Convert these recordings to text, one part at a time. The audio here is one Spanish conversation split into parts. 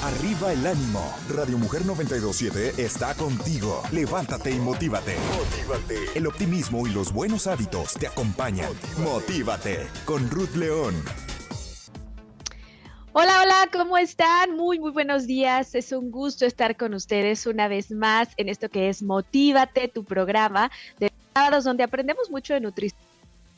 Arriba el ánimo. Radio Mujer 927 está contigo. Levántate y motívate. Motívate. El optimismo y los buenos hábitos te acompañan. Motívate con Ruth León. Hola, hola, ¿cómo están? Muy buenos días. Es un gusto estar con ustedes una vez más en esto que es Motívate, tu programa de sábados donde aprendemos mucho de nutrición.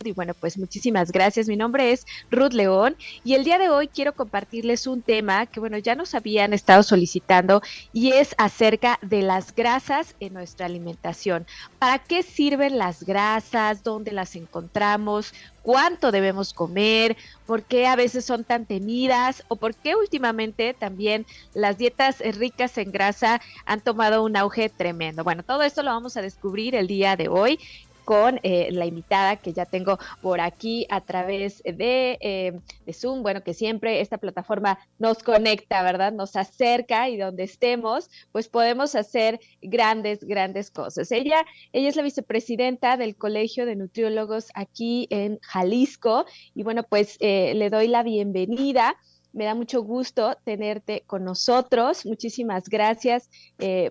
Y bueno, pues muchísimas gracias. Mi nombre es Ruth León y el día de hoy quiero compartirles un tema que, bueno, ya nos habían estado solicitando y es acerca de las grasas en nuestra alimentación. ¿Para qué sirven las grasas? ¿Dónde las encontramos? ¿Cuánto debemos comer? ¿Por qué a veces son tan temidas? ¿O por qué últimamente también las dietas ricas en grasa han tomado un auge tremendo? Bueno, todo esto lo vamos a descubrir el día de hoy con la invitada que ya tengo por aquí a través de Zoom, bueno, que siempre esta plataforma nos conecta, ¿verdad? Nos acerca y donde estemos, pues podemos hacer grandes cosas. Ella es la vicepresidenta del Colegio de Nutriólogos aquí en Jalisco y bueno, pues le doy la bienvenida. Me da mucho gusto tenerte con nosotros. Muchísimas gracias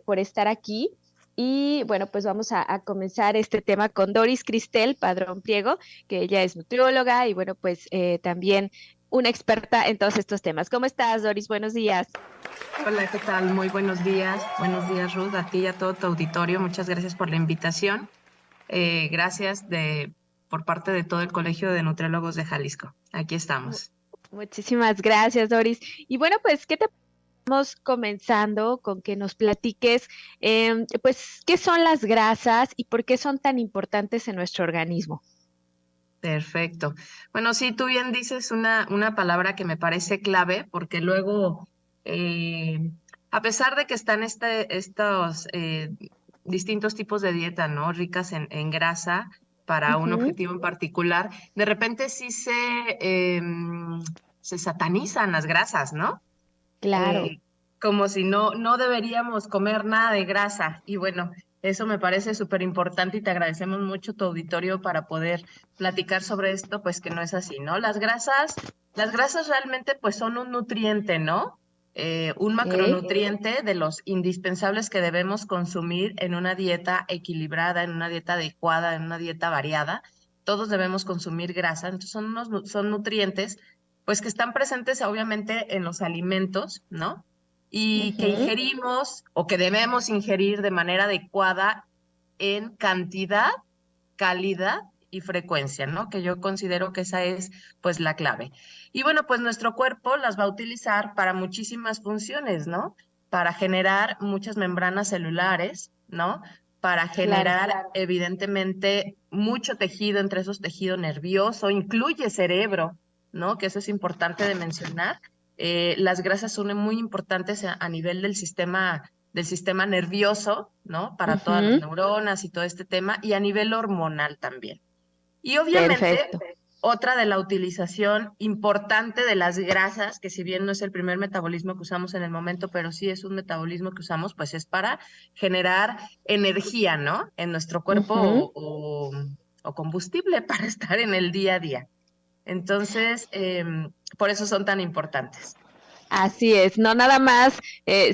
por estar aquí. Y bueno, pues vamos a comenzar este tema con Doris Cristel Padrón Priego, que ella es nutrióloga y bueno, pues también una experta en todos estos temas. ¿Cómo estás, Doris? Buenos días. Hola, ¿qué tal? Muy buenos días. Buenos días, Ruth, a ti y a todo tu auditorio. Muchas gracias por la invitación. Gracias por parte de todo el Colegio de Nutriólogos de Jalisco. Aquí estamos. Muchísimas gracias, Doris. Y bueno, pues, ¿qué te Vamos comenzando con que nos platiques, pues, ¿qué son las grasas y por qué son tan importantes en nuestro organismo? Perfecto. Bueno, sí, tú bien dices una palabra que me parece clave, porque luego, a pesar de que están estos distintos tipos de dieta, ¿no? Ricas en grasa para un Ujú, objetivo en particular, de repente sí se satanizan las grasas, ¿no? claro. eh, Como si no deberíamos comer nada de grasa. Y bueno, eso me parece súper importante y te agradecemos mucho tu auditorio para poder platicar sobre esto, pues que no es así, ¿no? Las grasas realmente pues son un nutriente, ¿no? Un Ok. macronutriente de los indispensables que debemos consumir en una dieta equilibrada, en una dieta adecuada, en una dieta variada. Todos debemos consumir grasa, entonces son nutrientes pues que están presentes obviamente en los alimentos, ¿no? Y que Ujú, ingerimos o que debemos ingerir de manera adecuada en cantidad, calidad y frecuencia, ¿no? Que yo considero que esa es pues la clave. Y bueno, pues nuestro cuerpo las va a utilizar para muchísimas funciones, ¿no? Para generar muchas membranas celulares, ¿no? Para claro. generar evidentemente mucho tejido, entre esos tejido nervioso, incluye cerebro, ¿no? Que eso es importante de mencionar. Las grasas son muy importantes a nivel del sistema nervioso, ¿no? Para todas las Ujú, neuronas y todo este tema, y a nivel hormonal también. Y obviamente, perfecto. otra de la utilización importante de las grasas, que si bien no es el primer metabolismo que usamos en el momento, pero sí es un metabolismo que usamos, pues es para generar energía, ¿no? En nuestro cuerpo Ujú. o combustible para estar en el día a día. Entonces, por eso son tan importantes. Así es, no nada más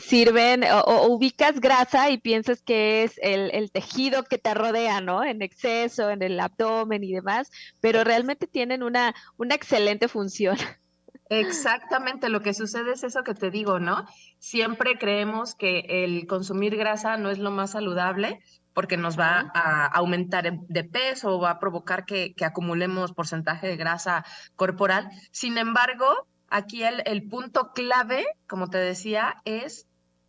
sirven o ubicas grasa y piensas que es el tejido que te rodea, ¿no? En exceso, en el abdomen y demás, pero realmente tienen una excelente función. Exactamente, lo que sucede es eso que te digo, ¿no? Siempre creemos que el consumir grasa no es lo más saludable porque nos va Ujú. a aumentar de peso o va a provocar que acumulemos porcentaje de grasa corporal. Sin embargo, aquí el punto clave, como te decía, es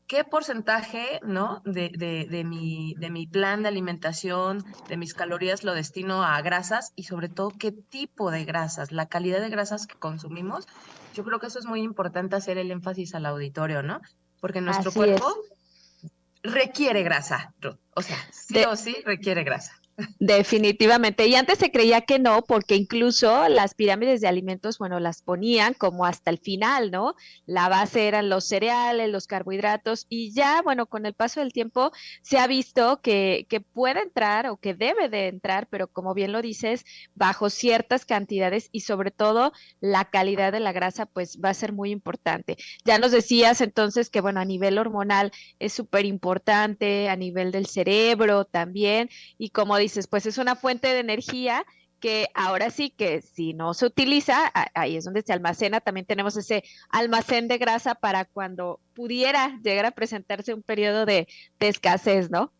qué porcentaje, ¿no? De mi plan de alimentación, de mis calorías lo destino a grasas y sobre todo qué tipo de grasas, la calidad de grasas que consumimos. Yo creo que eso es muy importante hacer el énfasis al auditorio, ¿no? Porque nuestro Así cuerpo es. requiere grasa, Ruth. O sea, sí De, o sí requiere grasa. Definitivamente. Y antes se creía que no, porque incluso las pirámides de alimentos, bueno, las ponían como hasta el final, ¿no? La base eran los cereales, los carbohidratos, y ya, bueno, con el paso del tiempo se ha visto que puede entrar o que debe de entrar, pero como bien lo dices, bajo ciertas cantidades y sobre todo la calidad de la grasa, pues va a ser muy importante. Ya nos decías entonces que, bueno, a nivel hormonal es súper importante, a nivel del cerebro también y como dices, pues es una fuente de energía que ahora sí que si no se utiliza, ahí es donde se almacena. También tenemos ese almacén de grasa para cuando pudiera llegar a presentarse un periodo de escasez, ¿no?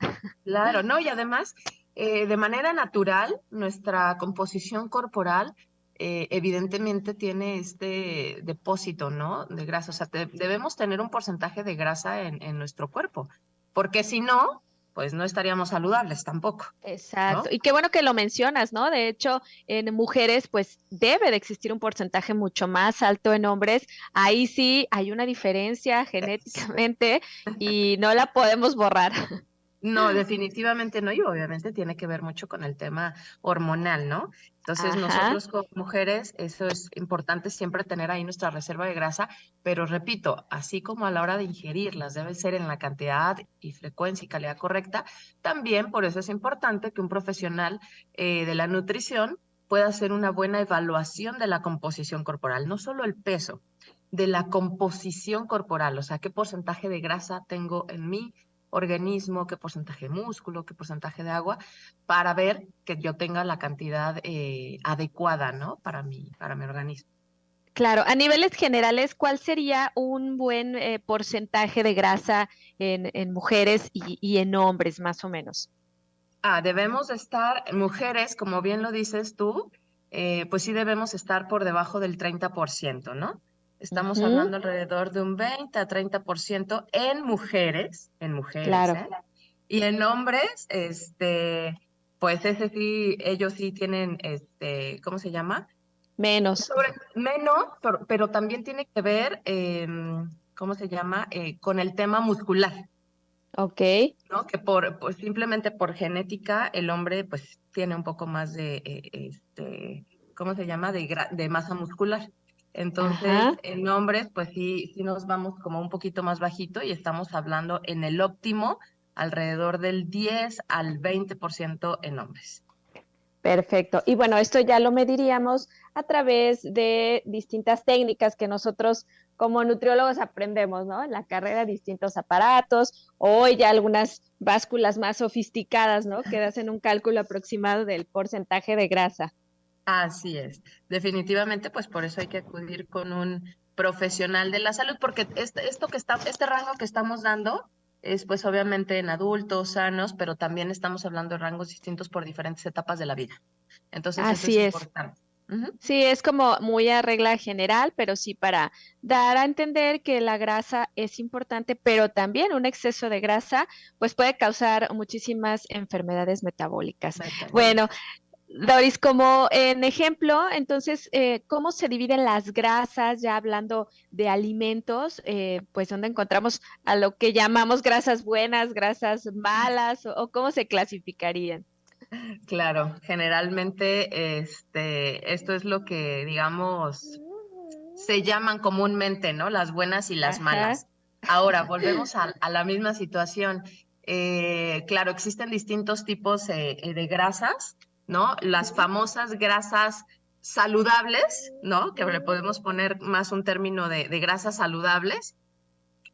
Claro, ¿no? Y además, de manera natural, nuestra composición corporal evidentemente tiene este depósito, ¿no? De grasa. O sea, debemos tener un porcentaje de grasa en nuestro cuerpo, porque si no, pues no estaríamos saludables tampoco, Exacto. ¿no? Y qué bueno que lo mencionas, ¿no? De hecho, en mujeres, pues debe de existir un porcentaje mucho más alto en hombres. Ahí sí hay una diferencia genéticamente y no la podemos borrar. No, definitivamente no, y obviamente tiene que ver mucho con el tema hormonal, ¿no? Entonces, Ajá. nosotros como mujeres, eso es importante siempre tener ahí nuestra reserva de grasa, pero repito, así como a la hora de ingerirlas debe ser en la cantidad y frecuencia y calidad correcta, también por eso es importante que un profesional de la nutrición pueda hacer una buena evaluación de la composición corporal, no solo el peso, de la composición corporal, o sea, qué porcentaje de grasa tengo en mí organismo, qué porcentaje de músculo, qué porcentaje de agua, para ver que yo tenga la cantidad adecuada, ¿no? Para mi organismo. Claro, a niveles generales, ¿cuál sería un buen porcentaje de grasa en mujeres y en hombres, más o menos? Debemos de estar, mujeres, como bien lo dices tú, pues sí debemos estar por debajo del 30%, ¿no? Estamos Ujú, hablando alrededor de un 20 a 30% en mujeres, claro, ¿eh? Y en hombres, pues ese sí, ellos sí tienen, ¿cómo se llama? menos. Menos, pero también tiene que ver, ¿cómo se llama? Con el tema muscular, Ok, ¿no? Que pues simplemente por genética el hombre pues tiene un poco más de, ¿cómo se llama? De masa muscular. Entonces, ajá. en hombres pues sí nos vamos como un poquito más bajito y estamos hablando en el óptimo alrededor del 10 al 20% en hombres. Perfecto. Y bueno, esto ya lo mediríamos a través de distintas técnicas que nosotros como nutriólogos aprendemos, ¿no? En la carrera, distintos aparatos o ya algunas básculas más sofisticadas, ¿no? Que hacen un cálculo aproximado del porcentaje de grasa. Así es, definitivamente, pues por eso hay que acudir con un profesional de la salud, porque este rango que estamos dando es pues obviamente en adultos sanos, pero también estamos hablando de rangos distintos por diferentes etapas de la vida. Entonces, eso es Así es. importante. Ujú. Sí, es como muy a regla general, pero sí para dar a entender que la grasa es importante, pero también un exceso de grasa pues puede causar muchísimas enfermedades metabólicas. Bueno, Metabólicas. Doris, como en ejemplo, entonces, ¿cómo se dividen las grasas? Ya hablando de alimentos, pues donde encontramos a lo que llamamos grasas buenas, grasas malas, o cómo se clasificarían. Claro, generalmente esto es lo que, digamos, se llaman comúnmente, ¿no? Las buenas y las Ajá. malas. Ahora, volvemos a la misma situación. Claro, existen distintos tipos de grasas, ¿no? Las famosas grasas saludables, ¿no? Que le podemos poner más un término de grasas saludables,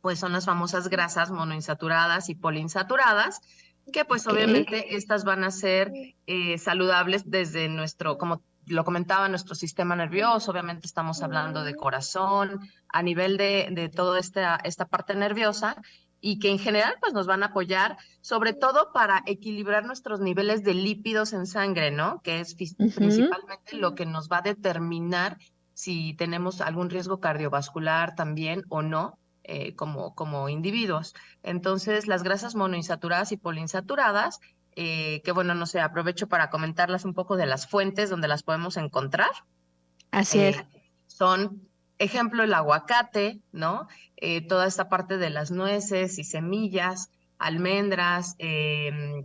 pues son las famosas grasas monoinsaturadas y poliinsaturadas, que pues Ok. obviamente estas van a ser saludables desde nuestro, como lo comentaba, nuestro sistema nervioso, obviamente estamos hablando de corazón, a nivel de toda esta parte nerviosa, y que en general pues nos van a apoyar sobre todo para equilibrar nuestros niveles de lípidos en sangre, ¿no? Que es Ujú. principalmente lo que nos va a determinar si tenemos algún riesgo cardiovascular también o no, como individuos. Entonces, las grasas monoinsaturadas y poliinsaturadas, que bueno, no sé, aprovecho para comentarlas un poco de las fuentes donde las podemos encontrar. Así Eh, es. son, ejemplo, el aguacate, ¿no? Toda esta parte de las nueces y semillas. almendras,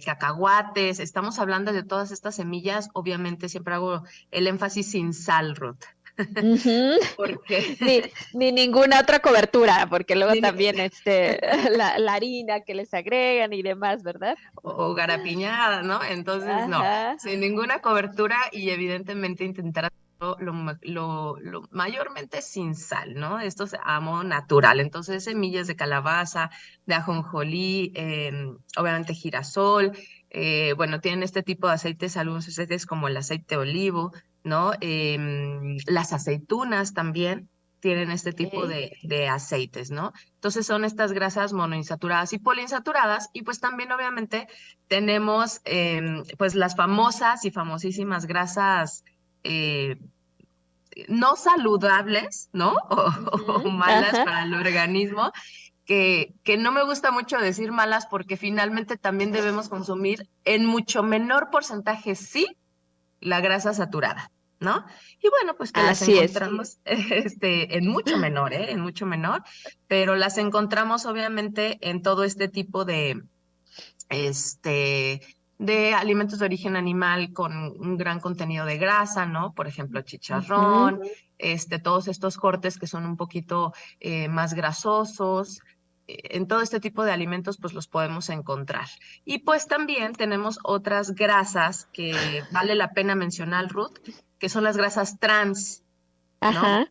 cacahuates. Estamos hablando de todas estas semillas. Obviamente siempre hago el énfasis sin sal, Ruth, Ujú. porque Ni ninguna otra cobertura, porque luego ni- también la harina que les agregan y demás, ¿verdad? o garapiñada, ¿no? Entonces, no, Ajá. sin ninguna cobertura y evidentemente intentar hacerlo lo mayormente sin sal, ¿no? Esto es amo natural. Entonces, semillas de calabaza, de ajonjolí, obviamente girasol, bueno, tienen este tipo de aceites, algunos aceites como el aceite de olivo, ¿no? Las aceitunas también tienen este tipo Ok. de aceites, ¿no? Entonces son estas grasas monoinsaturadas y poliinsaturadas y pues también obviamente tenemos pues las famosas y famosísimas grasas eh, no saludables, ¿no? O Ujú. malas Ajá. para el organismo, que no me gusta mucho decir malas porque finalmente también debemos consumir en mucho menor porcentaje, sí, la grasa saturada, ¿no? Y bueno, pues que las Así es. encontramos en mucho menor, ¿eh? En mucho menor, pero las encontramos obviamente en todo este tipo este, de alimentos de origen animal con un gran contenido de grasa, ¿no? Por ejemplo, Ujú. chicharrón, todos estos cortes que son un poquito más grasosos. En todo este tipo de alimentos, pues los podemos encontrar. Y pues también tenemos otras grasas que vale la pena mencionar, Ruth, que son las grasas trans, ¿no? Ajá.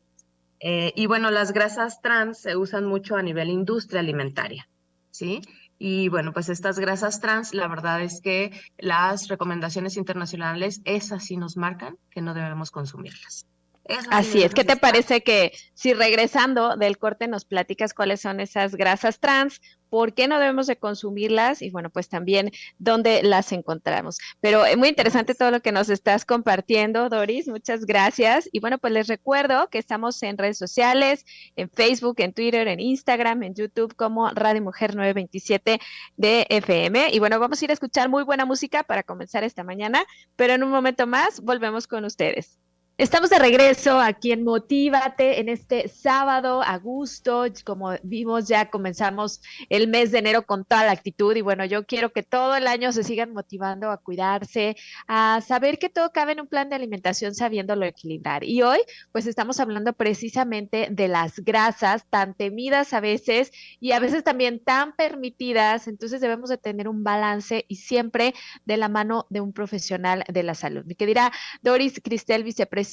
Y bueno, las grasas trans se usan mucho a nivel industria alimentaria, ¿sí? Y bueno, pues estas grasas trans, la verdad es que las recomendaciones internacionales, esas sí nos marcan que no debemos consumirlas. Esas sí Así es. ¿Qué debemos te estar. parece que si regresando del corte nos platicas cuáles son esas grasas trans, por qué no debemos de consumirlas y bueno, pues también dónde las encontramos? Pero es muy interesante todo lo que nos estás compartiendo, Doris. Muchas gracias. Y bueno, pues les recuerdo que estamos en redes sociales, en Facebook, en Twitter, en Instagram, en YouTube como Radio Mujer 927 de FM. Y bueno, vamos a ir a escuchar muy buena música para comenzar esta mañana, pero en un momento más volvemos con ustedes. Estamos de regreso aquí en Motívate en este sábado a gusto. Como vimos, ya comenzamos el mes de enero con toda la actitud y bueno, yo quiero que todo el año se sigan motivando a cuidarse, a saber que todo cabe en un plan de alimentación sabiéndolo equilibrar. Y hoy, pues estamos hablando precisamente de las grasas tan temidas a veces y a veces también tan permitidas. Entonces debemos de tener un balance y siempre de la mano de un profesional de la salud. Mi querida Doris Cristel, vicepresidenta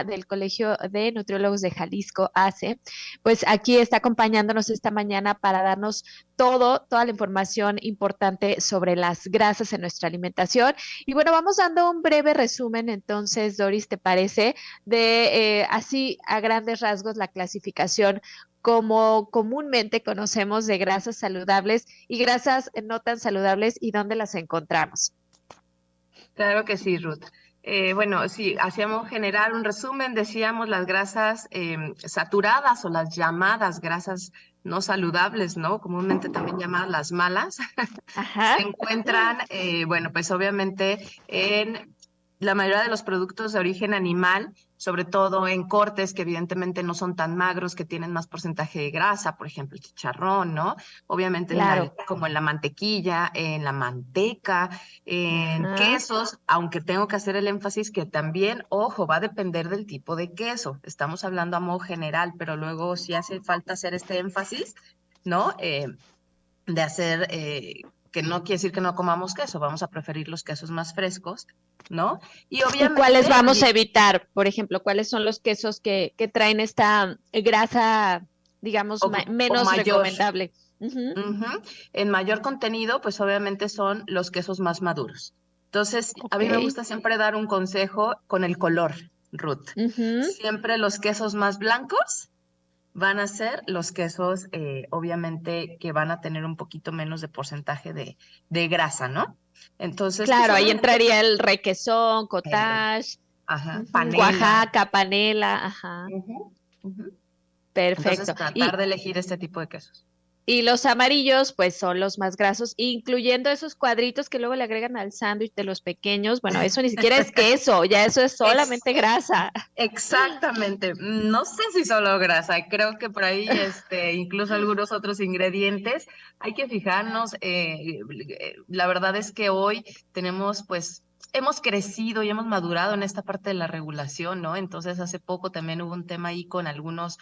del Colegio de Nutriólogos de Jalisco, ACE, pues aquí está acompañándonos esta mañana para darnos toda la información importante sobre las grasas en nuestra alimentación. Y bueno, vamos dando un breve resumen entonces, Doris, ¿te parece? De así a grandes rasgos la clasificación como comúnmente conocemos de grasas saludables y grasas no tan saludables y dónde las encontramos. Claro que sí, Ruth. Bueno, sí, hacíamos generar un resumen, decíamos las grasas saturadas o las llamadas grasas no saludables, ¿no? Comúnmente también llamadas las malas, Ajá. se encuentran, bueno, pues obviamente en la mayoría de los productos de origen animal, sobre todo en cortes que evidentemente no son tan magros, que tienen más porcentaje de grasa, por ejemplo, el chicharrón, ¿no? Obviamente Claro. como en la mantequilla, en la manteca, en Ajá. quesos, aunque tengo que hacer el énfasis que también, ojo, va a depender del tipo de queso. Estamos hablando a modo general, pero luego si hace falta hacer este énfasis, ¿no? De hacer, que no quiere decir que no comamos queso, vamos a preferir los quesos más frescos, ¿no? Y ¿Y obviamente, cuáles vamos a evitar? Por ejemplo, ¿cuáles son los quesos que traen esta grasa, digamos, o menos mayor, recomendable? Ujú. ujú, en mayor contenido, pues obviamente son los quesos más maduros. Entonces, a Ok. mí me gusta siempre dar un consejo con el color, Ruth. Ujú. Siempre los quesos más blancos van a ser los quesos, obviamente, que van a tener un poquito menos de porcentaje de grasa, ¿no? Entonces, pues Claro, ahí obviamente, entraría el requesón, eh, cottage, ajá, ujú, panela. Oaxaca, panela, ajá, Ujú, ujú. Entonces, perfecto. tratar Y de elegir este tipo de quesos. Y los amarillos, pues son los más grasos, incluyendo esos cuadritos que luego le agregan al sándwich de los pequeños. Bueno, eso ni siquiera es queso, ya eso es Es solamente grasa. exactamente, no sé si solo grasa, creo que por ahí incluso algunos otros ingredientes. Hay que fijarnos, la verdad es que hoy tenemos pues hemos crecido y hemos madurado en esta parte de la regulación, ¿no? Entonces hace poco también hubo un tema ahí con algunos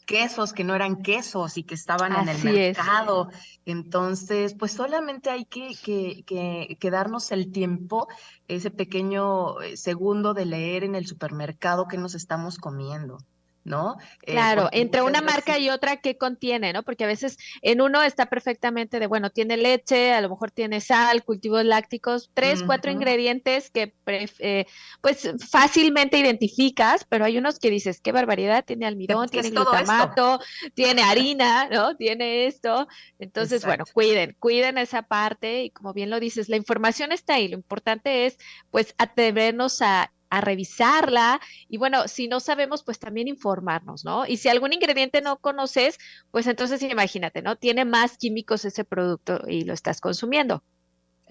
quesos que no eran quesos y que estaban en el Así es. mercado. Entonces, pues solamente hay que darnos el tiempo, ese pequeño segundo de leer en el supermercado qué nos estamos comiendo, ¿no? Claro, Porque entre muchas una veces, marca y otra, ¿qué contiene, no? Porque a veces en uno está perfectamente de, bueno, tiene leche, a lo mejor tiene sal, cultivos lácticos, tres, cuatro ujú, ingredientes que pues fácilmente identificas, pero hay unos que dices, qué barbaridad, tiene almidón, que tiene es todo esto. glutamato, tiene harina, ¿no? Tiene esto. Entonces, bueno, Exacto. cuiden esa parte y como bien lo dices, la información está ahí. Lo importante es, pues, atrevernos a revisarla y bueno, si no sabemos, pues también informarnos, ¿no? Y si algún ingrediente no conoces, pues entonces imagínate, ¿no? Tiene más químicos ese producto y lo estás consumiendo.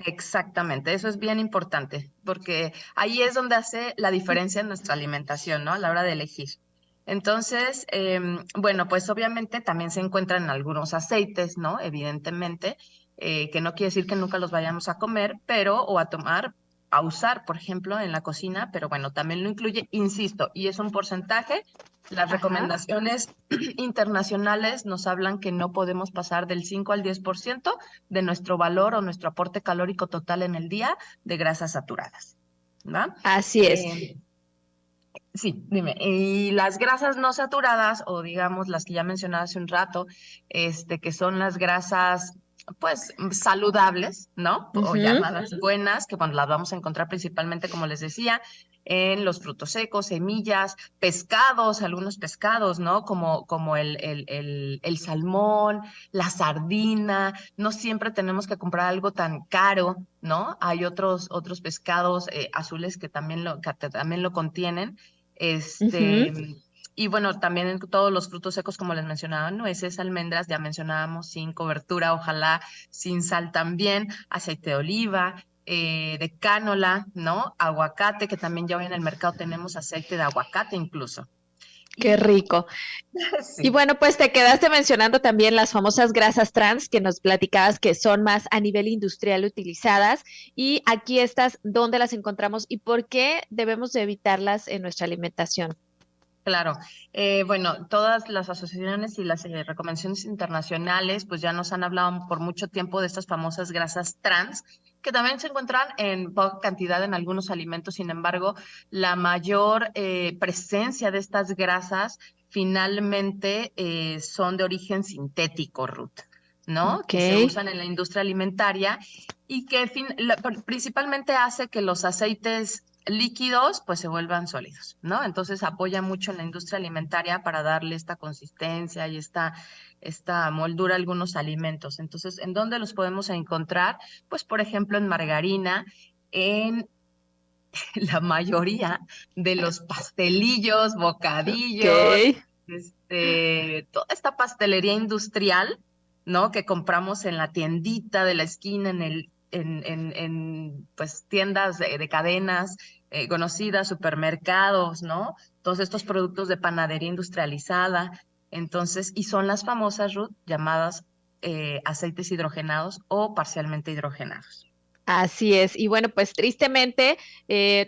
Exactamente, eso es bien importante, porque ahí es donde hace la diferencia en nuestra alimentación, ¿no? A la hora de elegir. Entonces, bueno, pues obviamente también se encuentran algunos aceites, ¿no? Evidentemente, que no quiere decir que nunca los vayamos a comer, pero o a tomar, a usar, por ejemplo, en la cocina, pero bueno, también lo incluye, insisto, y es un porcentaje. Las Ajá. recomendaciones internacionales nos hablan que no podemos pasar del 5 al 10% de nuestro valor o nuestro aporte calórico total en el día de grasas saturadas, ¿va? Así es. Eh, sí, dime. Y las grasas no saturadas, o digamos las que ya mencionaba hace un rato, que son las grasas, pues, saludables, ¿no? O Ujú. llamadas buenas, que bueno, las vamos a encontrar principalmente, como les decía, en los frutos secos, semillas, pescados, algunos pescados, ¿no? Como el salmón, la sardina. No siempre tenemos que comprar algo tan caro, ¿no? Hay otros pescados azules que también lo contienen. Ujú. Y bueno, también en todos los frutos secos, como les mencionaba, nueces, almendras, ya mencionábamos, sin cobertura, ojalá sin sal también, aceite de oliva, de cánola, ¿no? Aguacate, que también ya hoy en el mercado tenemos aceite de aguacate incluso. Qué Y rico. Y sí, bueno, pues te quedaste mencionando también las famosas grasas trans que nos platicabas que son más a nivel industrial utilizadas. Y aquí estas, ¿dónde las encontramos y por qué debemos de evitarlas en nuestra alimentación? claro. Bueno, todas las asociaciones y las recomendaciones internacionales pues ya nos han hablado por mucho tiempo de estas famosas grasas trans, que también se encuentran en poca cantidad en algunos alimentos. Sin embargo, la mayor presencia de estas grasas finalmente son de origen sintético, Ruth, ¿no? Ok, Que se usan en la industria alimentaria y que principalmente hace que los aceites líquidos pues se vuelvan sólidos, ¿no? Entonces apoya mucho en la industria alimentaria para darle esta consistencia y esta moldura a algunos alimentos. Entonces, ¿en dónde los podemos encontrar? Pues, por ejemplo, en margarina, en la mayoría de los pastelillos, bocadillos, ok. toda esta pastelería industrial, ¿no? Que compramos en la tiendita de la esquina, pues tiendas de cadenas conocidas, supermercados, ¿no? Todos estos productos de panadería industrializada. Entonces, y son las famosas, Ruth, llamadas aceites hidrogenados o parcialmente hidrogenados. Así es. Y bueno, pues tristemente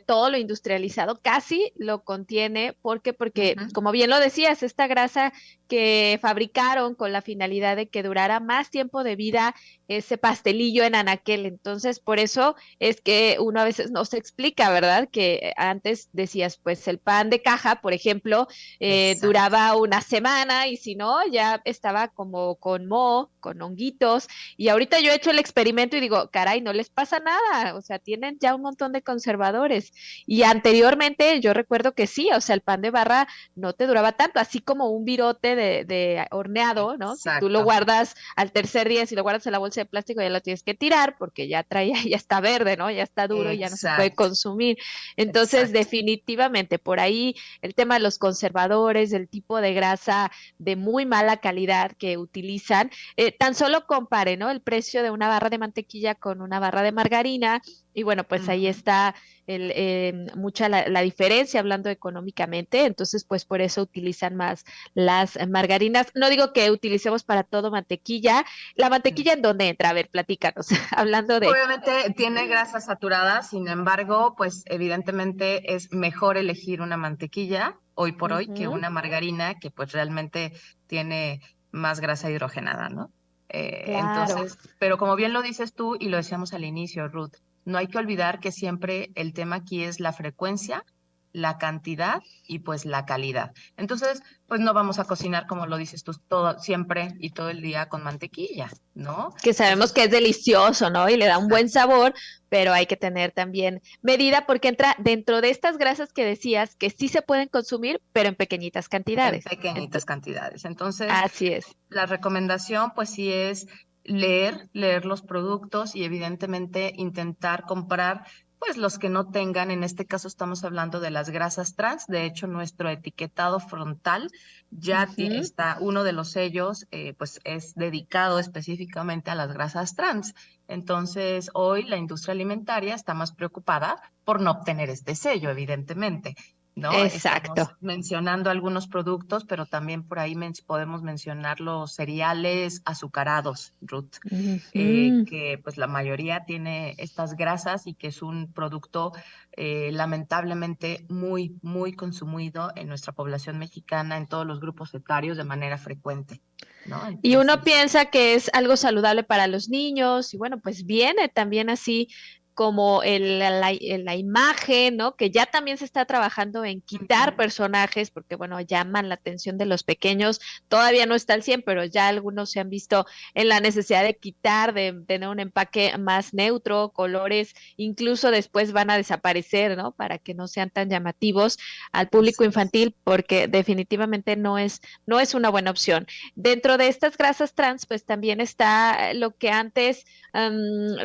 todo lo industrializado casi lo contiene. ¿Por qué? Porque, Ujú. como bien lo decías, esta grasa que fabricaron con la finalidad de que durara más tiempo de vida ese pastelillo en anaquel. Entonces, por eso es que uno a veces no se explica, ¿verdad? Que antes decías, pues el pan de caja, por ejemplo, Exacto. duraba una semana y si no, ya estaba como con moho, con honguitos. Y ahorita yo he hecho el experimento y digo, caray, no les pasa nada, o sea, tienen ya un montón de conservadores. Y anteriormente yo recuerdo que sí, o sea, el pan de barra no te duraba tanto, así como un virote de horneado, ¿no? Que tú lo Exacto, guardas al tercer día, si lo guardas en la bolsa de plástico ya lo tienes que tirar porque ya trae, ya está verde, ¿no? Ya está duro y ya no se puede exacto, consumir. Entonces, exacto. definitivamente, por ahí el tema de los conservadores, el tipo de grasa de muy mala calidad que utilizan, tan solo compare, ¿no? El precio de una barra de mantequilla con una barra de margarina y bueno, pues ahí Ujú. está mucha la diferencia hablando económicamente, entonces pues por eso utilizan más las margarinas. No digo que utilicemos para todo mantequilla. ¿La mantequilla en dónde entra? A ver, platícanos, hablando de... Obviamente tiene grasas saturadas, sin embargo, pues evidentemente es mejor elegir una mantequilla hoy por hoy que Ujú, una margarina que pues realmente tiene más grasa hidrogenada, ¿no? claro. Entonces, pero como bien lo dices tú y lo decíamos al inicio, Ruth, no hay que olvidar que siempre el tema aquí es la frecuencia, la cantidad y pues la calidad. Entonces, pues no vamos a cocinar como lo dices tú todo siempre y todo el día con mantequilla, ¿no? Que sabemos Eso que es delicioso, ¿no? Y le da un es buen sabor, pero hay que tener también medida porque entra dentro de estas grasas que decías que sí se pueden consumir, pero en pequeñitas en cantidades. pequeñitas cantidades. Entonces, Así es. la recomendación, pues sí es leer los productos y evidentemente intentar comprar, pues los que no tengan, en este caso estamos hablando de las grasas trans, de hecho nuestro etiquetado frontal ya Ujú. está, uno de los sellos, pues es dedicado específicamente a las grasas trans. Entonces, hoy la industria alimentaria está más preocupada por no obtener este sello, evidentemente. ¿No? Exacto. Estamos mencionando algunos productos, pero también por ahí podemos mencionar los cereales azucarados, Ruth, Ujú. que pues la mayoría tiene estas grasas y que es un producto lamentablemente muy, muy consumido en nuestra población mexicana, en todos los grupos etarios de manera frecuente, ¿no? Y uno Entonces, piensa que es algo saludable para los niños y bueno, pues viene también así como la imagen, ¿no? Que ya también se está trabajando en quitar ujú, personajes porque bueno, llaman la atención de los pequeños. Todavía no está al 100, pero ya algunos se han visto en la necesidad de quitar, de tener un empaque más neutro, colores, incluso después van a desaparecer, ¿no? Para que no sean tan llamativos al público así es. infantil porque definitivamente no es una buena opción. Dentro de estas grasas trans, pues también está lo que antes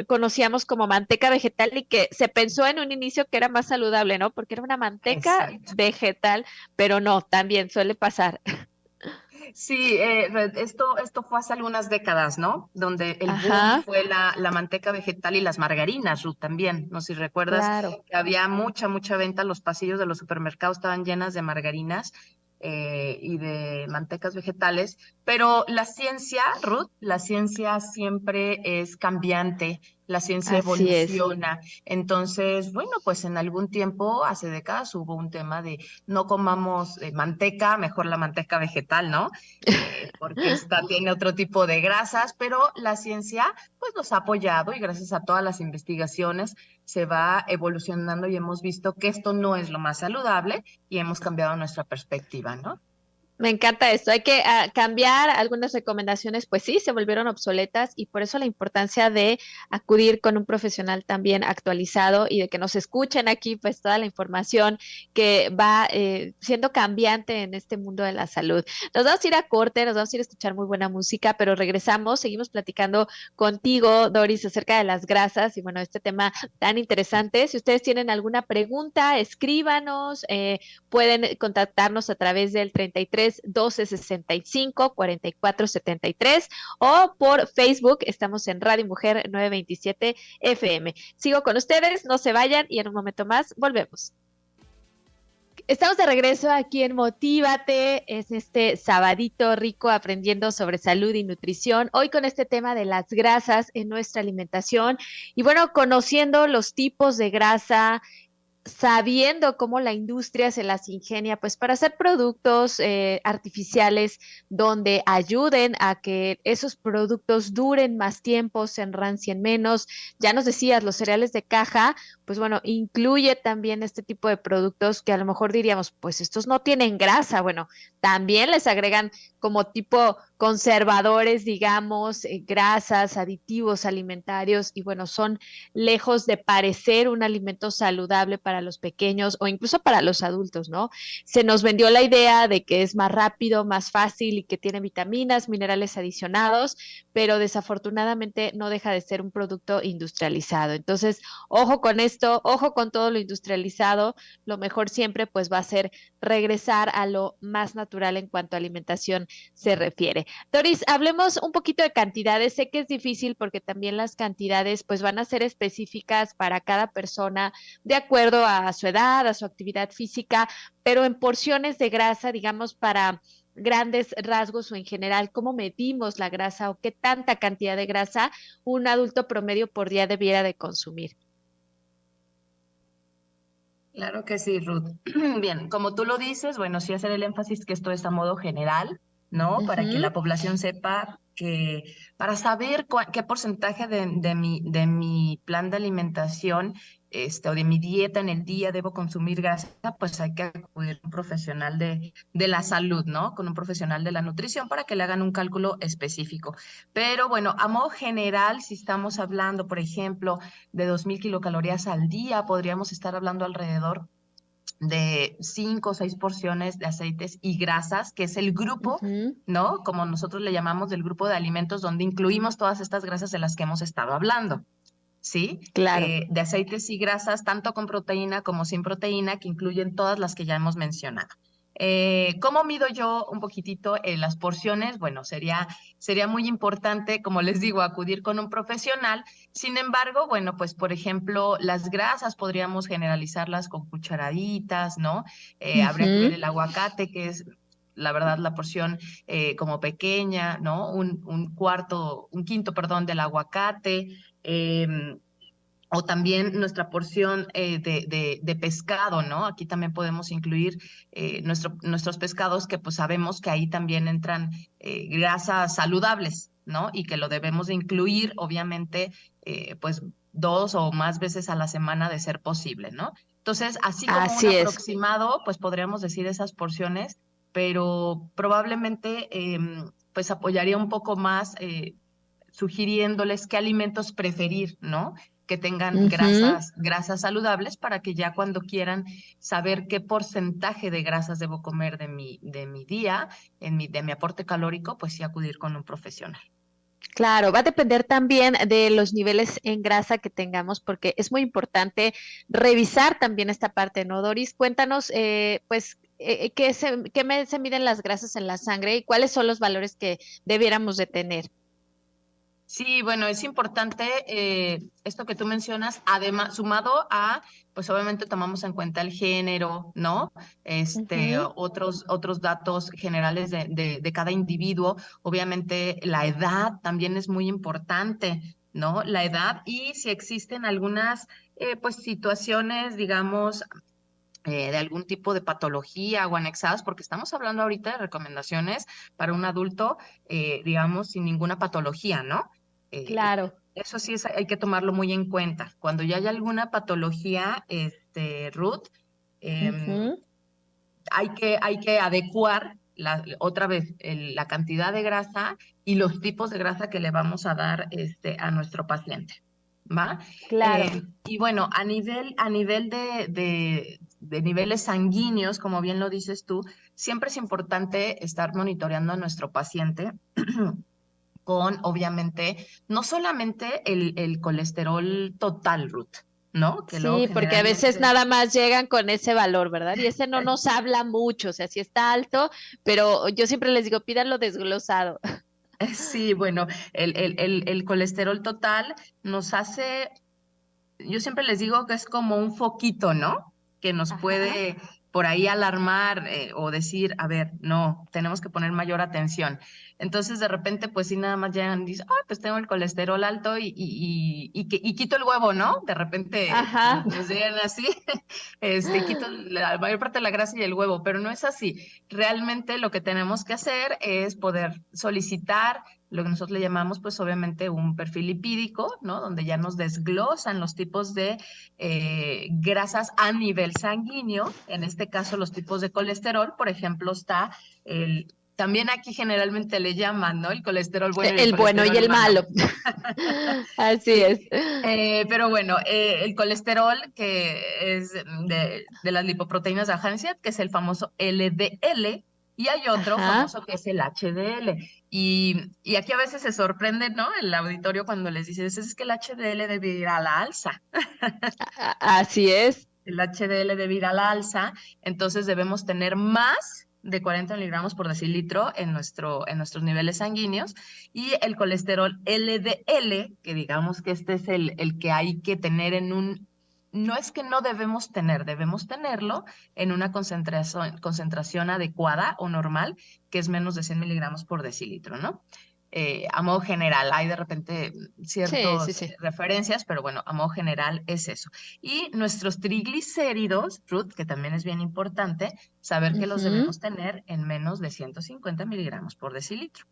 conocíamos como manteca vegetal y que se pensó en un inicio que era más saludable, ¿no? Porque era una manteca Exacto. vegetal, pero no, también suele pasar. Sí, esto fue hace algunas décadas, ¿no? Donde el boom Ajá, fue la manteca vegetal y las margarinas, Ruth, también. No sé si recuerdas claro. que había mucha venta, los pasillos de los supermercados estaban llenas de margarinas y de mantecas vegetales, pero la ciencia, Ruth, la ciencia siempre es cambiante, la ciencia Así es. evoluciona. Entonces, bueno, pues en algún tiempo, hace décadas, hubo un tema de no comamos manteca, mejor la manteca vegetal, ¿no? Porque esta tiene otro tipo de grasas, pero la ciencia pues nos ha apoyado y gracias a todas las investigaciones se va evolucionando y hemos visto que esto no es lo más saludable y hemos cambiado nuestra perspectiva, ¿no? Me encanta esto. Hay que cambiar algunas recomendaciones, pues sí, se volvieron obsoletas y por eso la importancia de acudir con un profesional también actualizado y de que nos escuchen aquí, pues toda la información que va siendo cambiante en este mundo de la salud. Nos vamos a ir a corte, nos vamos a ir a escuchar muy buena música, pero regresamos, seguimos platicando contigo, Doris, acerca de las grasas y bueno, este tema tan interesante. Si ustedes tienen alguna pregunta, escríbanos. Pueden contactarnos a través del 33 12 65 44 73 o por Facebook. Estamos en Radio Mujer 927 FM. Sigo con ustedes, no se vayan y en un momento más volvemos. Estamos de regreso aquí en Motívate, es este sabadito rico aprendiendo sobre salud y nutrición, hoy con este tema de las grasas en nuestra alimentación y bueno, conociendo los tipos de grasa, sabiendo cómo la industria se las ingenia, pues para hacer productos artificiales donde ayuden a que esos productos duren más tiempo, se enrancien menos. Ya nos decías, los cereales de caja, pues bueno, incluye también este tipo de productos que a lo mejor diríamos, pues estos no tienen grasa. Bueno, también les agregan como tipo conservadores, digamos, grasas, aditivos alimentarios, y bueno, son lejos de parecer un alimento saludable para los pequeños o incluso para los adultos, ¿no? Se nos vendió la idea de que es más rápido, más fácil y que tiene vitaminas, minerales adicionados, pero desafortunadamente no deja de ser un producto industrializado. Entonces, ojo con esto, ojo con todo lo industrializado. Lo mejor siempre pues va a ser regresar a lo más natural en cuanto a alimentación se refiere. Doris, hablemos un poquito de cantidades. Sé que es difícil porque también las cantidades pues van a ser específicas para cada persona de acuerdo a su edad, a su actividad física, pero en porciones de grasa, digamos, para grandes rasgos o en general, ¿cómo medimos la grasa o qué tanta cantidad de grasa un adulto promedio por día debiera de consumir? Claro que sí, Ruth. Bien, como tú lo dices, bueno, sí hacer el énfasis que esto es a modo general, ¿no? Para que Ujú. la población sepa que, para saber qué porcentaje de mi plan de alimentación, o de mi dieta en el día debo consumir grasa, pues hay que acudir a un profesional de la salud, ¿no? Con un profesional de la nutrición para que le hagan un cálculo específico. Pero bueno, a modo general, si estamos hablando, por ejemplo, de 2.000 kilocalorías al día, podríamos estar hablando alrededor de 5 o 6 porciones de aceites y grasas, que es el grupo, Ujú. ¿no? Como nosotros le llamamos del grupo de alimentos donde incluimos todas estas grasas de las que hemos estado hablando. ¿Sí? Claro. De aceites y grasas, tanto con proteína como sin proteína, que incluyen todas las que ya hemos mencionado. ¿Cómo mido yo un poquitito las porciones? Bueno, sería muy importante, como les digo, acudir con un profesional. Sin embargo, bueno, pues por ejemplo, las grasas podríamos generalizarlas con cucharaditas, ¿no? Habría que ver Ujú. el aguacate, que es la verdad, la porción como pequeña, ¿no? Un quinto, perdón, del aguacate, o también nuestra porción de pescado, ¿no? Aquí también podemos incluir nuestros pescados, que pues sabemos que ahí también entran grasas saludables, ¿no? Y que lo debemos de incluir, obviamente, pues 2 o más veces a la semana de ser posible, ¿no? Entonces, así como un Así es. aproximado, pues podríamos decir esas porciones, pero probablemente pues apoyaría un poco más sugiriéndoles qué alimentos preferir, ¿no? Que tengan Ujú. grasas saludables para que ya cuando quieran saber qué porcentaje de grasas debo comer de mi día, de mi aporte calórico, pues sí acudir con un profesional. Claro, va a depender también de los niveles en grasa que tengamos, porque es muy importante revisar también esta parte, ¿no, Doris? Cuéntanos, pues, se miden las grasas en la sangre y cuáles son los valores que debiéramos de tener. Sí, bueno, es importante esto que tú mencionas, además, sumado a, pues obviamente tomamos en cuenta el género, ¿no? Ujú. Otros datos generales de cada individuo. Obviamente la edad también es muy importante, ¿no? La edad y si existen algunas, pues, situaciones, digamos, de algún tipo de patología o anexadas, porque estamos hablando ahorita de recomendaciones para un adulto, digamos, sin ninguna patología, ¿no? Claro. Eso sí hay que tomarlo muy en cuenta. Cuando ya hay alguna patología, Ruth, em, Ujú. hay que adecuar otra vez la cantidad de grasa y los tipos de grasa que le vamos a dar a nuestro paciente. ¿Va? Claro. Y bueno, a nivel de niveles sanguíneos, como bien lo dices tú, siempre es importante estar monitoreando a nuestro paciente con, obviamente, no solamente el colesterol total, Ruth, ¿no? Que luego Sí, porque a veces generalmente. nada más llegan con ese valor, ¿verdad? Y ese no nos habla mucho, o sea, sí está alto, pero yo siempre les digo, pídanlo desglosado. Sí, bueno, el colesterol total nos hace, yo siempre les digo que es como un foquito, ¿no? Que nos Ajá. puede por ahí alarmar o decir, a ver, no, tenemos que poner mayor atención. Entonces, de repente, pues sí, nada más llegan y dicen, ah, pues tengo el colesterol alto y quito el huevo, ¿no? De repente Ajá. nos llegan así, quito la mayor parte de la grasa y el huevo, pero no es así. Realmente lo que tenemos que hacer es poder solicitar lo que nosotros le llamamos, pues obviamente, un perfil lipídico, ¿no? Donde ya nos desglosan los tipos de grasas a nivel sanguíneo, en este caso los tipos de colesterol, por ejemplo, está el también aquí generalmente le llaman, ¿no? El colesterol bueno y el El bueno y colesterol el malo. Así Sí, es. pero bueno, el colesterol que es de las lipoproteínas de baja densidad, que es el famoso LDL, y hay otro Ajá. famoso que es el HDL. Y aquí a veces se sorprende, ¿no? El auditorio cuando les dices, es que el HDL debe ir a la alza. Así es. El HDL debe ir a la alza, entonces debemos tener más de 40 miligramos por decilitro en nuestros niveles sanguíneos, y el colesterol LDL, que digamos que este es el que hay que tener no es que no debemos tener, debemos tenerlo en una concentración adecuada o normal, que es menos de 100 miligramos por decilitro, ¿no? A modo general, hay de repente Sí, sí, ciertas sí. referencias, pero bueno, a modo general es eso. Y nuestros triglicéridos, Ruth, que también es bien importante, saber que los Ujú. debemos tener en menos de 150 miligramos por decilitro.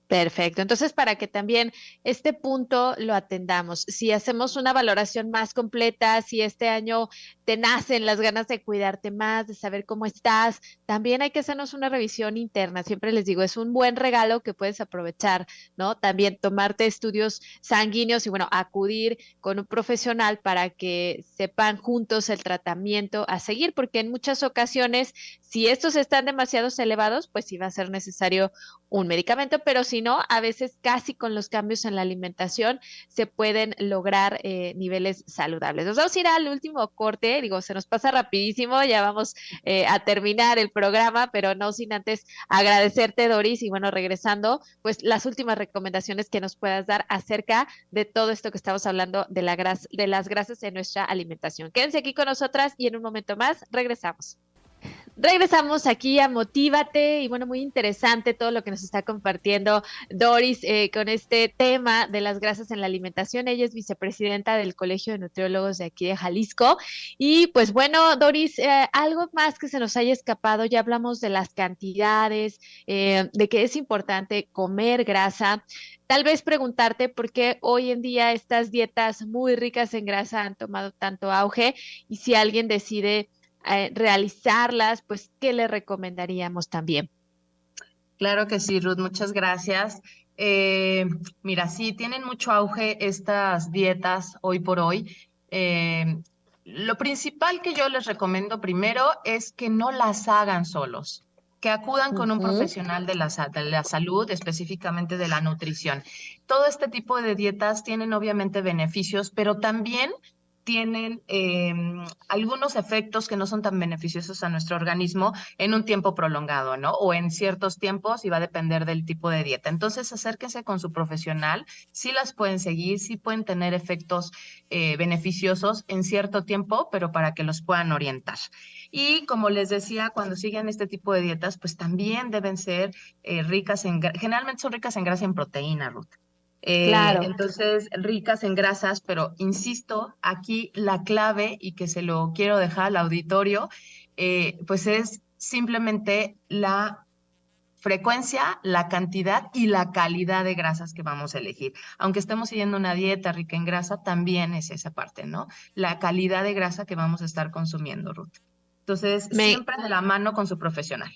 Perfecto. Entonces, para que también este punto lo atendamos, si hacemos una valoración más completa, si este año te nacen las ganas de cuidarte más, de saber cómo estás, también hay que hacernos una revisión interna. Siempre les digo, es un buen regalo que puedes aprovechar, ¿no? También tomarte estudios sanguíneos y, bueno, acudir con un profesional para que sepan juntos el tratamiento a seguir, porque en muchas ocasiones, si estos están demasiado elevados, pues sí va a ser necesario un medicamento, pero si no, a veces casi con los cambios en la alimentación se pueden lograr niveles saludables. Nos vamos a ir al último corte, digo, se nos pasa rapidísimo, ya vamos a terminar el programa, pero no sin antes agradecerte, Doris, y bueno, regresando, pues las últimas recomendaciones que nos puedas dar acerca de todo esto que estamos hablando de de las grasas en nuestra alimentación. Quédense aquí con nosotras y en un momento más regresamos. Regresamos aquí a Motívate y bueno, muy interesante todo lo que nos está compartiendo Doris con este tema de las grasas en la alimentación. Ella es vicepresidenta del Colegio de Nutriólogos de aquí de Jalisco. Y pues bueno, Doris, algo más que se nos haya escapado, ya hablamos de las cantidades, de que es importante comer grasa. Tal vez preguntarte por qué hoy en día estas dietas muy ricas en grasa han tomado tanto auge y si alguien decide realizarlas, pues, ¿qué le recomendaríamos también? Claro que sí, Ruth, muchas gracias. Eh, Mira, sí, tienen mucho auge estas dietas hoy por hoy. Eh, lo principal que yo les recomiendo primero es que no las hagan solos, que acudan con un Ujú. profesional de la salud, específicamente de la nutrición. Todo este tipo de dietas tienen obviamente beneficios, pero también tienen algunos efectos que no son tan beneficiosos a nuestro organismo en un tiempo prolongado, ¿no? O en ciertos tiempos y va a depender del tipo de dieta. Entonces, acérquense con su profesional, sí las pueden seguir, sí pueden tener efectos beneficiosos en cierto tiempo, pero para que los puedan orientar. Y como les decía, cuando siguen este tipo de dietas, pues también deben ser generalmente son ricas en grasa y en proteína, Ruth. Claro. Entonces, ricas en grasas, pero insisto, aquí la clave y que se lo quiero dejar al auditorio, pues es simplemente la frecuencia, la cantidad y la calidad de grasas que vamos a elegir. Aunque estemos siguiendo una dieta rica en grasa, también es esa parte, ¿no? La calidad de grasa que vamos a estar consumiendo, Ruth. Entonces, Me, siempre de la mano con su profesional.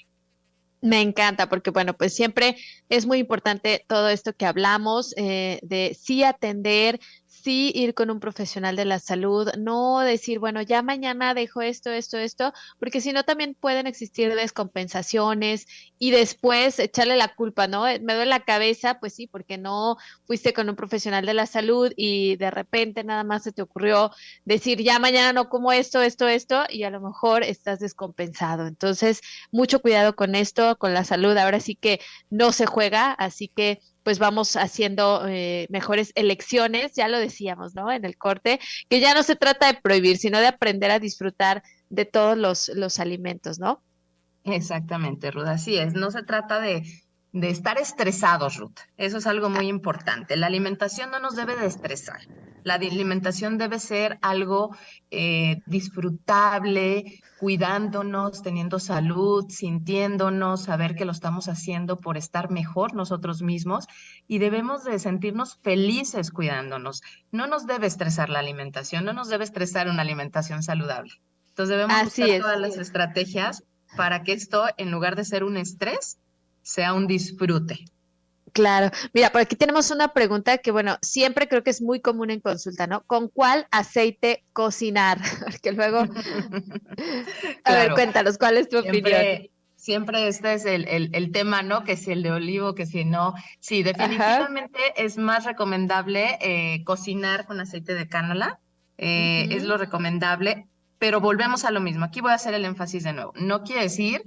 Me encanta porque, bueno, pues siempre es muy importante todo esto que hablamos de sí atender, sí ir con un profesional de la salud, no decir, bueno, ya mañana dejo esto, porque si no también pueden existir descompensaciones y después echarle la culpa, ¿no? Me duele la cabeza, pues sí, porque no fuiste con un profesional de la salud y de repente nada más se te ocurrió decir, ya mañana no como esto, y a lo mejor estás descompensado. Entonces, mucho cuidado con esto, con la salud. Ahora sí que no se juega, así que pues vamos haciendo mejores elecciones, ya lo decíamos, ¿no? En el corte, que ya no se trata de prohibir, sino de aprender a disfrutar de todos los alimentos, ¿no? Exactamente, Ruth, así es. No se trata de estar estresados, Ruth. Eso es algo muy importante. La alimentación no nos debe de estresar. Alimentación debe ser algo disfrutable, cuidándonos, teniendo salud, sintiéndonos, saber que lo estamos haciendo por estar mejor nosotros mismos y debemos de sentirnos felices cuidándonos. No nos debe estresar la alimentación, no nos debe estresar una alimentación saludable. Entonces debemos Así buscar es. todas las estrategias para que esto, en lugar de ser un estrés, sea un disfrute. Claro. Mira, por aquí tenemos una pregunta que, bueno, siempre creo que es muy común en consulta, ¿no? ¿Con cuál aceite cocinar? Porque luego, a ver, Claro, cuéntanos, ¿cuál es tu opinión? siempre este es el tema, ¿no? Que si el de olivo, que si no. Sí, Ajá. definitivamente es más recomendable cocinar con aceite de cánola. Es Ujú. lo recomendable, pero volvemos a lo mismo. Aquí voy a hacer el énfasis de nuevo. No quiere decir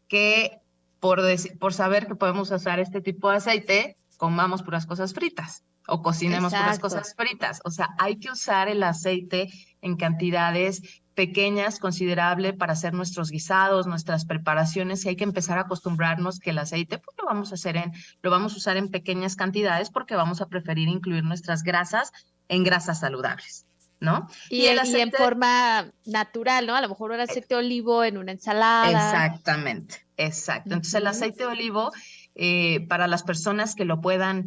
que por saber que podemos usar este tipo de aceite, comamos puras cosas fritas o cocinemos puras Exacto. cosas fritas. O sea, hay que usar el aceite en cantidades pequeñas, considerable para hacer nuestros guisados, nuestras preparaciones, y hay que empezar a acostumbrarnos que el aceite pues lo vamos a usar en pequeñas cantidades porque vamos a preferir incluir nuestras grasas en grasas saludables, ¿no? Y el Y en aceite forma natural, ¿no? A lo mejor un aceite de olivo en una ensalada. exactamente, exacto. Entonces el Ujú. aceite de olivo, para las personas que lo puedan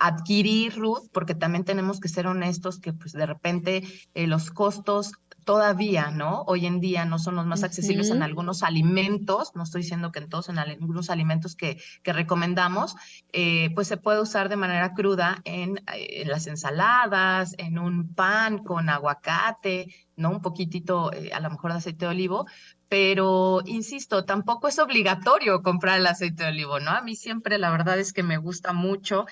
adquirir, Ruth, porque también tenemos que ser honestos que pues de repente los costos todavía, ¿no? Hoy en día no son los más accesibles en Ujú. algunos alimentos, no estoy diciendo que en todos, en algunos alimentos que recomendamos, pues se puede usar de manera cruda en las ensaladas, en un pan con aguacate, ¿no? Un poquitito a lo mejor de aceite de olivo, pero insisto, tampoco es obligatorio comprar el aceite de olivo, ¿no? A mí siempre la verdad es que me gusta mucho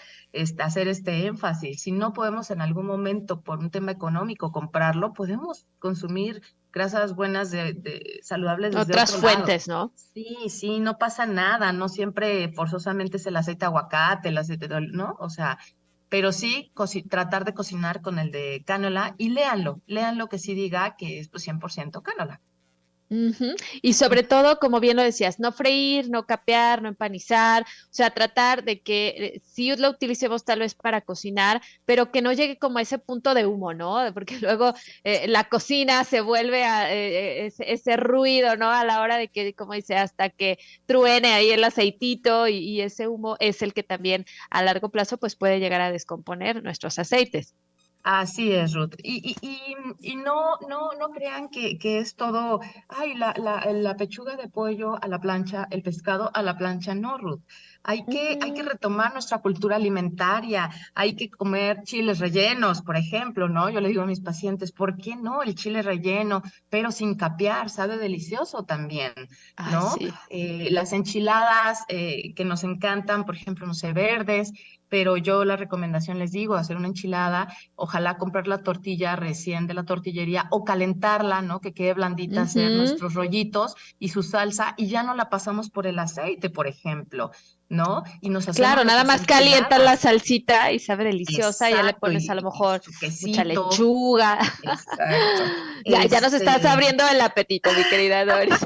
hacer este énfasis. Si no podemos en algún momento por un tema económico comprarlo, podemos consumir grasas buenas saludables desde Otras otro lado. fuentes, ¿no? Sí, sí, no pasa nada, no siempre forzosamente es el aceite de aguacate, el aceite de olivo, ¿no? O sea, pero sí tratar de cocinar con el de cánola y léanlo que sí diga que es pues 100% cánola. Ujú. Y sobre todo, como bien lo decías, no freír, no capear, no empanizar, o sea, tratar de que sí lo utilicemos tal vez para cocinar, pero que no llegue como a ese punto de humo, ¿no? Porque luego la cocina se vuelve a ese ruido, ¿no? A la hora de que, como dice, hasta que truene ahí el aceitito y ese humo es el que también a largo plazo pues puede llegar a descomponer nuestros aceites. Así es, Ruth. Y no crean que es todo, ay, la pechuga de pollo a la plancha, el pescado a la plancha. No, Ruth. Hay que Ujú. retomar nuestra cultura alimentaria, hay que comer chiles rellenos, por ejemplo, ¿no? Yo le digo a mis pacientes, ¿por qué no el chile relleno, pero sin capear? Sabe delicioso también, Ay, ¿no? sí. Las enchiladas que nos encantan, por ejemplo, no sé, verdes, pero yo la recomendación les digo, hacer una enchilada. Ojalá comprar la tortilla recién de la tortillería o calentarla, ¿no? Que quede blandita, hacer Ujú. nuestros rollitos y su salsa y ya no la pasamos por el aceite, por ejemplo, ¿no? Y nos hacemos Claro, nada nuestras más calientas la enchiladas. salsita y sabe deliciosa, ya le Exacto, pones a lo y mejor su mucha quesito. lechuga. Exacto. Ya nos estás abriendo el apetito, mi querida Doris.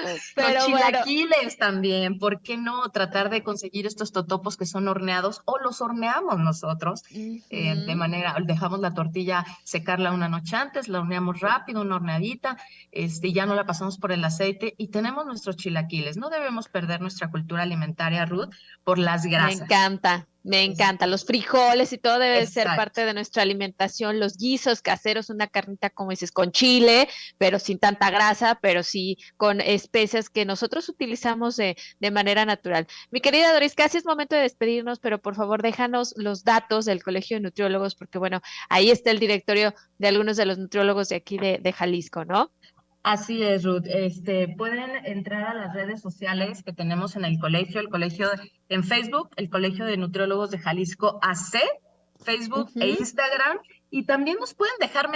Los Pero bueno, chilaquiles también, ¿por qué no tratar de conseguir estos totopos que son horneados o los horneamos nosotros de ujú. manera, dejamos la tortilla secarla una noche antes, la horneamos rápido, una horneadita, ya no la pasamos por el aceite y tenemos nuestros chilaquiles. No debemos perder nuestra cultura alimentaria, Ruth, por las Me grasas. encanta, me Es- encanta. Los frijoles y todo debe de ser exacto. parte de nuestra alimentación. Los guisos caseros, una carnita, como dices, con chile, pero sin tanta grasa, pero sí con especias que nosotros utilizamos de manera natural. Mi querida Doris, casi es momento de despedirnos, pero por favor déjanos los datos del Colegio de Nutriólogos, porque bueno, ahí está el directorio de algunos de los nutriólogos de aquí de Jalisco, ¿no? Así es, Ruth. Pueden entrar a las redes sociales que tenemos en el colegio en Facebook, el Colegio de Nutriólogos de Jalisco AC, Facebook e Ujú. Instagram, y también nos pueden dejar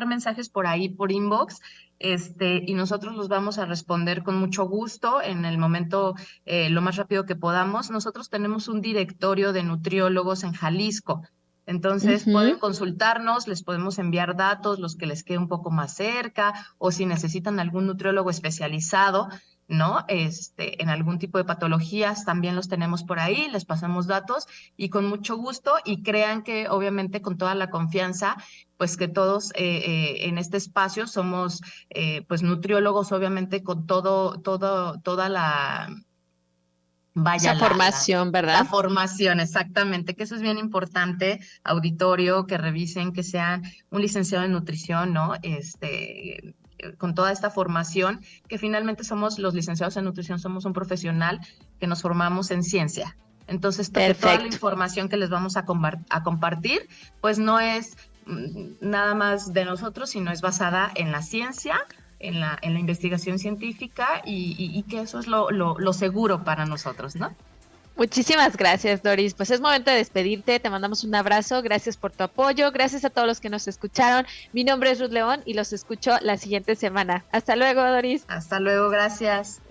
mensajes por ahí, por inbox, y nosotros los vamos a responder con mucho gusto en el momento, lo más rápido que podamos. Nosotros tenemos un directorio de nutriólogos en Jalisco. Entonces pueden Ujú. consultarnos, les podemos enviar datos, los que les quede un poco más cerca, o si necesitan algún nutriólogo especializado, ¿no? En algún tipo de patologías, también los tenemos por ahí, les pasamos datos y con mucho gusto y crean que obviamente con toda la confianza, pues que todos en este espacio somos pues nutriólogos, obviamente con toda la Esa vaya, formación, la ¿verdad? formación, exactamente, que eso es bien importante, auditorio, que revisen, que sean un licenciado en nutrición, ¿no? con toda esta formación, que finalmente somos los licenciados en nutrición, somos un profesional que nos formamos en ciencia. Entonces, toda la información que les vamos a compartir, pues no es nada más de nosotros, sino es basada en la ciencia, en la investigación científica y que eso es lo seguro para nosotros, ¿no? Muchísimas gracias, Doris. Pues es momento de despedirte. Te mandamos un abrazo. Gracias por tu apoyo. Gracias a todos los que nos escucharon. Mi nombre es Ruth León y los escucho la siguiente semana. Hasta luego, Doris. Hasta luego, gracias.